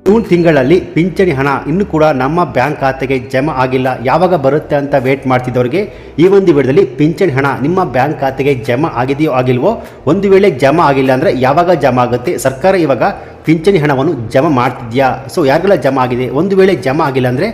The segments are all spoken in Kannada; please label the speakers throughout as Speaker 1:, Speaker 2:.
Speaker 1: ಜೂನ್ ತಿಂಗಳಲ್ಲಿ ಪಿಂಚಣಿ ಹಣ ಇನ್ನೂ ಕೂಡ ನಮ್ಮ ಬ್ಯಾಂಕ್ ಖಾತೆಗೆ ಜಮಾ ಆಗಿಲ್ಲ, ಯಾವಾಗ ಬರುತ್ತೆ ಅಂತ ವೇಟ್ ಮಾಡ್ತಿದ್ದವರಿಗೆ ಈ ಒಂದು ವಿಡಿಯೋದಲ್ಲಿ ಪಿಂಚಣಿ ಹಣ ನಿಮ್ಮ ಬ್ಯಾಂಕ್ ಖಾತೆಗೆ ಜಮಾ ಆಗಿದೆಯೋ ಆಗಿಲ್ವೋ, ಒಂದು ವೇಳೆ ಜಮಾ ಆಗಿಲ್ಲ ಅಂದರೆ ಯಾವಾಗ ಜಮಾ ಆಗುತ್ತೆ, ಸರ್ಕಾರ ಇವಾಗ ಪಿಂಚಣಿ ಹಣವನ್ನು ಜಮಾ ಮಾಡ್ತಿದ್ಯಾ, ಸೊ ಯಾರಿಗೆಲ್ಲ ಜಮಾ ಆಗಿದೆ, ಒಂದು ವೇಳೆ ಜಮಾ ಆಗಿಲ್ಲ ಅಂದರೆ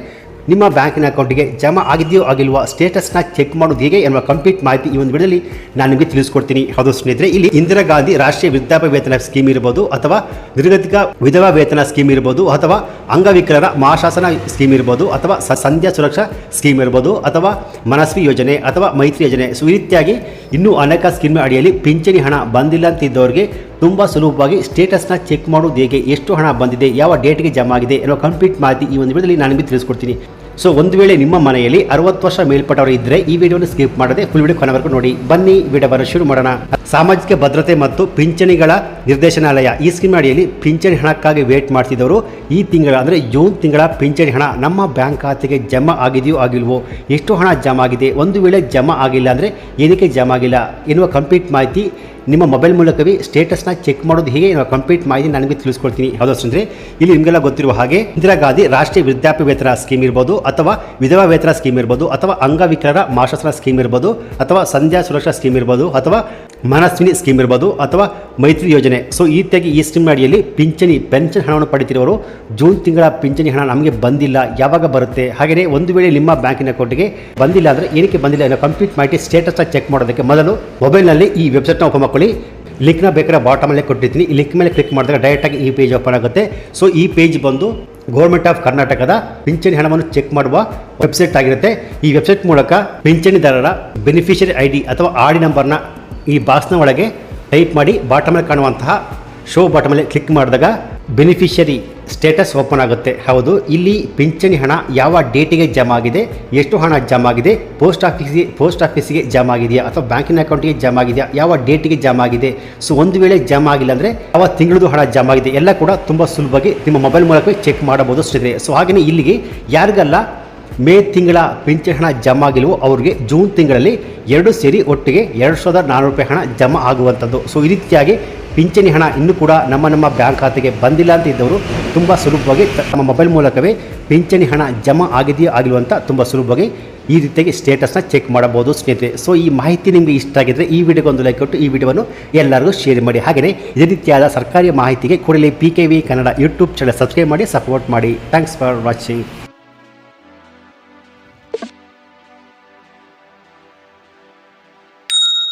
Speaker 1: ನಿಮ್ಮ ಬ್ಯಾಂಕಿನ ಅಕೌಂಟಿಗೆ ಜಮಾ ಆಗಿದೆಯೋ ಆಗಿಲ್ವಾ ಸ್ಟೇಟಸ್ನ ಚೆಕ್ ಮಾಡೋದು ಹೇಗೆ ಎನ್ನುವ ಕಂಪ್ಲೀಟ್ ಮಾಹಿತಿ ಈ ಒಂದು ವಿಡಿಯೋದಲ್ಲಿ ನಾನು ನಿಮಗೆ ತಿಳಿಸ್ಕೊಡ್ತೀನಿ. ಹೌದು ಸ್ನೇಹಿತರೆ, ಇಲ್ಲಿ ಇಂದಿರಾ ಗಾಂಧಿ ರಾಷ್ಟ್ರೀಯ ವೃದ್ಧಾಪ್ಯ ವೇತನ ಸ್ಕೀಮ್ ಇರ್ಬೋದು, ಅಥವಾ ನಿರ್ಗತಿಕ ವಿಧವಾ ವೇತನ ಸ್ಕೀಮ್ ಇರ್ಬೋದು, ಅಥವಾ ಅಂಗವಿಕಲರ ಮಹಾಶಾಸನ ಸ್ಕೀಮ್ ಇರ್ಬೋದು, ಅಥವಾ ಸಂಧ್ಯಾ ಸುರಕ್ಷಾ ಸ್ಕೀಮ್ ಇರ್ಬೋದು, ಅಥವಾ ಮನಸ್ವಿ ಯೋಜನೆ ಅಥವಾ ಮೈತ್ರಿ ಯೋಜನೆ, ಸೊ ಈ ರೀತಿಯಾಗಿ ಇನ್ನೂ ಅನೇಕ ಸ್ಕೀಮ್ ಅಡಿಯಲ್ಲಿ ಪಿಂಚಣಿ ಹಣ ಬಂದಿಲ್ಲ ಅಂತಿದ್ದವರಿಗೆ ತುಂಬ ಸುಲಭವಾಗಿ ಸ್ಟೇಟಸ್ನ ಚೆಕ್ ಮಾಡೋದು ಹೇಗೆ, ಎಷ್ಟು ಹಣ ಬಂದಿದೆ, ಯಾವ ಡೇಟ್ಗೆ ಜಮಾ ಆಗಿದೆ ಎನ್ನುವ ಕಂಪ್ಲೀಟ್ ಮಾಹಿತಿ ಈ ಒಂದು ವಿಡಿಯೋದಲ್ಲಿ ನಾನು ನಿಮಗೆ ತಿಳಿಸ್ಕೊಡ್ತೀನಿ. ಸೊ ಒಂದು ವೇಳೆ ನಿಮ್ಮ ಮನೆಯಲ್ಲಿ 60 ವರ್ಷ ಮೇಲ್ಪಟ್ಟವರು ಇದ್ದರೆ ಈ ವಿಡಿಯೋನ ಸ್ಕಿಪ್ ಮಾಡದೆ ಫುಲ್ ವಿಡಿಯೋ ಕೊನೆವರೆಗೂ ನೋಡಿ. ಬನ್ನಿ ವಿಡಿಯೋವನ್ನು ಶುರು ಮಾಡೋಣ. ಸಾಮಾಜಿಕ ಭದ್ರತೆ ಮತ್ತು ಪಿಂಚಣಿಗಳ ನಿರ್ದೇಶನಾಲಯ ಈ ಸ್ಕೀಮ್ ಅಡಿಯಲ್ಲಿ ಪಿಂಚಣಿ ಹಣಕ್ಕಾಗಿ ವೇಟ್ ಮಾಡ್ತಿದ್ದವರು ಈ ತಿಂಗಳ ಅಂದರೆ ಜೂನ್ ತಿಂಗಳ ಪಿಂಚಣಿ ಹಣ ನಮ್ಮ ಬ್ಯಾಂಕ್ ಖಾತೆಗೆ ಜಮಾ ಆಗಿದೆಯೋ ಆಗಿಲ್ವೋ, ಎಷ್ಟು ಹಣ ಜಮಾ ಆಗಿದೆ, ಒಂದು ವೇಳೆ ಜಮಾ ಆಗಿಲ್ಲ ಅಂದರೆ ಏನಕ್ಕೆ ಜಮಾ ಆಗಿಲ್ಲ ಎನ್ನುವ ಕಂಪ್ಲೀಟ್ ಮಾಹಿತಿ ನಿಮ್ಮ ಮೊಬೈಲ್ ಮೂಲಕವೇ ಸ್ಟೇಟಸ್ನ ಚೆಕ್ ಮಾಡೋದು ಹೇಗೆ ಎನ್ನುವ ಕಂಪ್ಲೀಟ್ ಮಾಹಿತಿ ನನಗೆ ತಿಳಿಸ್ಕೊಡ್ತೀನಿ. ಹೌದು ಅಂದರೆ ಇಲ್ಲಿ ನಿಮಗೆಲ್ಲ ಗೊತ್ತಿರುವ ಹಾಗೆ ಇಂದಿರಾ ಗಾಂಧಿ ರಾಷ್ಟ್ರೀಯ ವೃದ್ಧಾಪ್ಯ ವೇತನ ಸ್ಕೀಮ್ ಇರ್ಬೋದು, ಅಥವಾ ವಿಧವಾ ವೇತನ ಸ್ಕೀಮ್ ಇರ್ಬೋದು, ಅಥವಾ ಅಂಗವಿಕಲರ ಮಹಾಶಾಸನ ಸ್ಕೀಮ್ ಇರ್ಬೋದು, ಅಥವಾ ಸಂಧ್ಯಾ ಸುರಕ್ಷಾ ಸ್ಕೀಮ್ ಇರ್ಬೋದು, ಅಥವಾ ಮನಸ್ವಿನಿ ಸ್ಕೀಮ್ ಇರ್ಬೋದು, ಅಥವಾ ಮೈತ್ರಿ ಯೋಜನೆ, ಸೊ ಈ ರೀತಿಯಾಗಿ ಈ ಸ್ಕೀಮ್ ಅಡಿಯಲ್ಲಿ ಪೆನ್ಷನ್ ಹಣವನ್ನು ಪಡೆದಿರುವವರು ಜೂನ್ ತಿಂಗಳ ಪಿಂಚಣಿ ಹಣ ನಮಗೆ ಬಂದಿಲ್ಲ, ಯಾವಾಗ ಬರುತ್ತೆ, ಹಾಗೆಯೇ ಒಂದು ವೇಳೆ ನಿಮ್ಮ ಬ್ಯಾಂಕಿನ ಅಕೌಂಟಿಗೆ ಬಂದಿಲ್ಲ ಅಂದರೆ ಏನಕ್ಕೆ ಬಂದಿಲ್ಲ ಅನ್ನೋ ಕಂಪ್ಲೀಟ್ ಮಾಹಿತಿ ಸ್ಟೇಟಸ್ನ ಚೆಕ್ ಮಾಡೋದಕ್ಕೆ ಮೊದಲು ಮೊಬೈಲ್ನಲ್ಲಿ ಈ ವೆಬ್ಸೈಟ್ನ ಓಪನ್ ಮಾಡ್ಕೊಳ್ಳಿ. ಲಿಂಕ್ನ ಬೇಕಾದ್ರೆ ಬಾಟಮಲ್ಲೇ ಕೊಟ್ಟಿರ್ತೀನಿ. ಈ ಲಿಂಕ್ ಮೇಲೆ ಕ್ಲಿಕ್ ಮಾಡಿದಾಗ ಡೈರೆಕ್ಟಾಗಿ ಈ ಪೇಜ್ ಓಪನ್ ಆಗುತ್ತೆ. ಸೊ ಈ ಪೇಜ್ ಬಂದು ಗೌರ್ಮೆಂಟ್ ಆಫ್ ಕರ್ನಾಟಕದ ಪಿಂಚಣಿ ಹಣವನ್ನು ಚೆಕ್ ಮಾಡುವ ವೆಬ್ಸೈಟ್ ಆಗಿರುತ್ತೆ. ಈ ವೆಬ್ಸೈಟ್ ಮೂಲಕ ಪಿಂಚಣಿದಾರರ ಬೆನಿಫಿಷರಿ ID ಅಥವಾ ಆಡಿ ನಂಬರ್ನ ಈ ಬಾಕ್ಸ್ನ ಒಳಗೆ ಟೈಪ್ ಮಾಡಿ ಬಾಟಮಲ್ಲಿ ಕಾಣುವಂತಹ ಶೋ ಬಾಟಮಲ್ಲಿ ಕ್ಲಿಕ್ ಮಾಡಿದಾಗ ಬೆನಿಫಿಷರಿ ಸ್ಟೇಟಸ್ ಓಪನ್ ಆಗುತ್ತೆ. ಹೌದು, ಇಲ್ಲಿ ಪಿಂಚಣಿ ಹಣ ಯಾವ ಡೇಟಿಗೆ ಜಮಾ ಆಗಿದೆ, ಎಷ್ಟು ಹಣ ಜಮಾ ಆಗಿದೆ, ಪೋಸ್ಟ್ ಆಫೀಸಿಗೆ ಜಮಾ ಆಗಿದೆಯಾ ಅಥವಾ ಬ್ಯಾಂಕಿನ ಅಕೌಂಟಿಗೆ ಜಮಾ ಆಗಿದೆಯಾ, ಯಾವ ಡೇಟಿಗೆ ಜಮಾ ಆಗಿದೆ, ಸೊ ಒಂದು ವೇಳೆ ಜಮಾ ಆಗಿಲ್ಲ ಅಂದರೆ ಯಾವ ತಿಂಗಳದು ಹಣ ಜಮಾ ಆಗಿದೆ, ಎಲ್ಲ ಕೂಡ ತುಂಬ ಸುಲಭವಾಗಿ ನಿಮ್ಮ ಮೊಬೈಲ್ ಮೂಲಕ ಚೆಕ್ ಮಾಡಬಹುದು ಸ್ನೇಹಿತರೆ. ಸೊ ಹಾಗೆಯೇ ಇಲ್ಲಿಗೆ ಯಾರಿಗೆಲ್ಲ ಮೇ ತಿಂಗಳ ಪಿಂಚಣಿ ಹಣ ಜಮಾ ಆಗಿಲ್ವೋ ಅವರಿಗೆ ಜೂನ್ ತಿಂಗಳಲ್ಲಿ 2 ಸೇರಿ ಒಟ್ಟಿಗೆ 2400 ರೂಪಾಯಿ ಹಣ ಜಮಾ ಆಗುವಂಥದ್ದು. ಸೊ ಈ ರೀತಿಯಾಗಿ ಪಿಂಚಣಿ ಹಣ ಇನ್ನೂ ಕೂಡ ನಮ್ಮ ಬ್ಯಾಂಕ್ ಖಾತೆಗೆ ಬಂದಿಲ್ಲ ಅಂತ ಇದ್ದವರು ತುಂಬ ಸುಲಭವಾಗಿ ನಮ್ಮ ಮೊಬೈಲ್ ಮೂಲಕವೇ ಪಿಂಚಣಿ ಹಣ ಜಮಾ ಆಗಿದೆಯೋ ಆಗಿಲ್ವಂತ ತುಂಬ ಸುಲಭವಾಗಿ ಈ ರೀತಿಯಾಗಿ ಸ್ಟೇಟಸ್ನ ಚೆಕ್ ಮಾಡಬಹುದು ಸ್ನೇಹಿತರೆ. ಸೊ ಈ ಮಾಹಿತಿ ನಿಮಗೆ ಇಷ್ಟ ಆಗಿದ್ದರೆ ಈ ವಿಡಿಯೋಗೆ ಒಂದು ಲೈಕ್ ಕೊಟ್ಟು ಈ ವಿಡಿಯೋವನ್ನು ಎಲ್ಲರಿಗೂ ಶೇರ್ ಮಾಡಿ. ಹಾಗೆಯೇ ಇದೇ ರೀತಿಯಾದ ಸರ್ಕಾರಿ ಮಾಹಿತಿಗೆ ಕೂಡಲೇ PKV Kannada YouTube channel subscribe ಮಾಡಿ, ಸಪೋರ್ಟ್ ಮಾಡಿ. Thanks for watching.